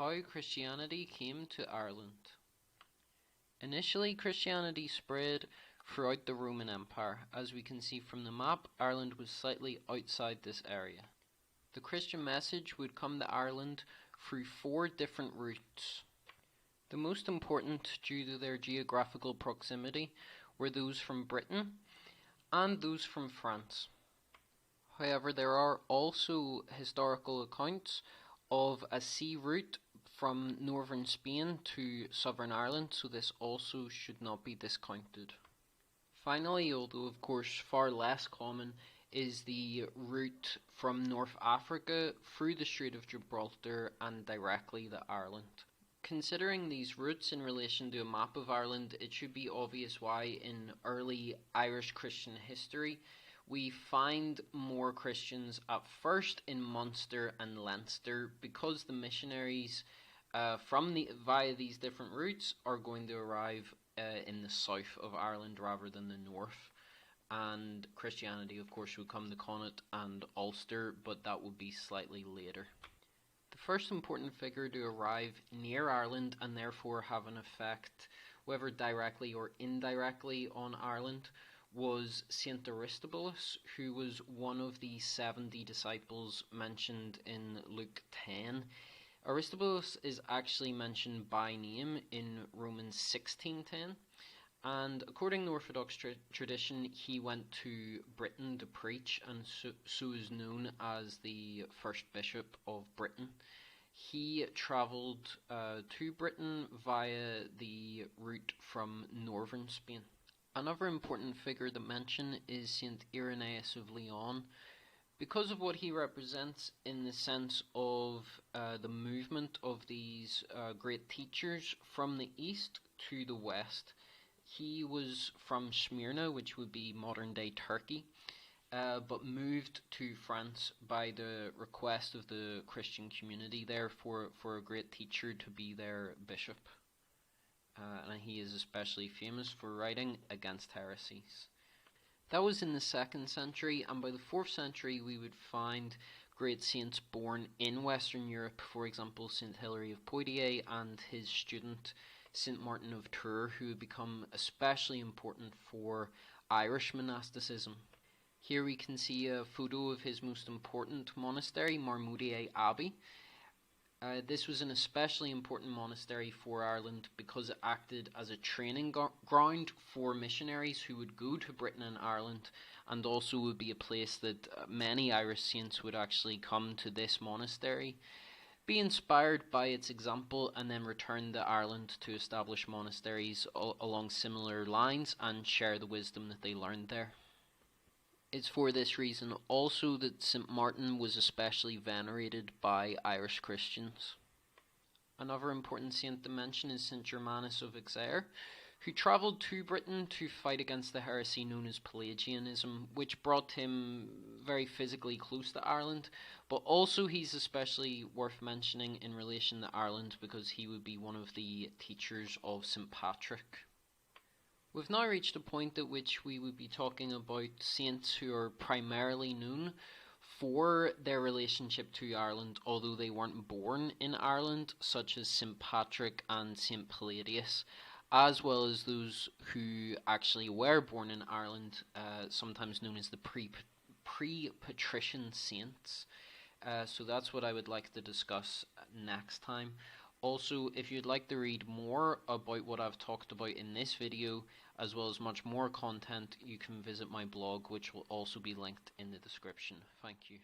How Christianity came to Ireland. Initially, Christianity spread throughout the Roman Empire. As we can see from the map, Ireland was slightly outside this area. The Christian message would come to Ireland through 4 different routes. The most important, due to their geographical proximity, were those from Britain and those from France. However, there are also historical accounts of a sea route from northern Spain to southern Ireland, so this also should not be discounted. Finally, although of course far less common, is the route from North Africa through the Strait of Gibraltar and directly to Ireland. Considering these routes in relation to a map of Ireland, it should be obvious why in early Irish Christian history we find more Christians at first in Munster and Leinster, because the missionaries via these different routes are going to arrive in the south of Ireland rather than the north, and Christianity of course would come to Connaught and Ulster, but that would be slightly later. The first important figure to arrive near Ireland and therefore have an effect, whether directly or indirectly, on Ireland was Saint Aristobulus, who was one of the 70 disciples mentioned in Luke 10. Aristobulus is actually mentioned by name in Romans 16:10, and according to Orthodox tradition, he went to Britain to preach, and so is known as the first bishop of Britain. He travelled to Britain via the route from northern Spain. Another important figure to mention is Saint Irenaeus of Lyon, because of what he represents in the sense of the movement of these great teachers from the east to the west. He was from Smyrna, which would be modern-day Turkey, but moved to France by the request of the Christian community there for a great teacher to be their bishop. And he is especially famous for writing against heresies. That was in the 2nd century, and by the 4th century we would find great saints born in Western Europe, for example St. Hilary of Poitiers and his student St. Martin of Tours, who would become especially important for Irish monasticism. Here we can see a photo of his most important monastery, Marmoutier Abbey. This was an especially important monastery for Ireland because it acted as a training ground for missionaries who would go to Britain and Ireland, and also would be a place that many Irish saints would actually come to this monastery, be inspired by its example, and then return to Ireland to establish monasteries along similar lines and share the wisdom that they learned there. It's for this reason also that St. Martin was especially venerated by Irish Christians. Another important saint to mention is St. Germanus of Auxerre, who travelled to Britain to fight against the heresy known as Pelagianism, which brought him very physically close to Ireland, but also he's especially worth mentioning in relation to Ireland because he would be one of the teachers of St. Patrick. We've now reached a point at which we would be talking about saints who are primarily known for their relationship to Ireland, although they weren't born in Ireland, such as St. Patrick and St. Palladius, as well as those who actually were born in Ireland, sometimes known as the pre-patrician saints. So that's what I would like to discuss next time. Also, if you'd like to read more about what I've talked about in this video, as well as much more content, you can visit my blog, which will also be linked in the description. Thank you.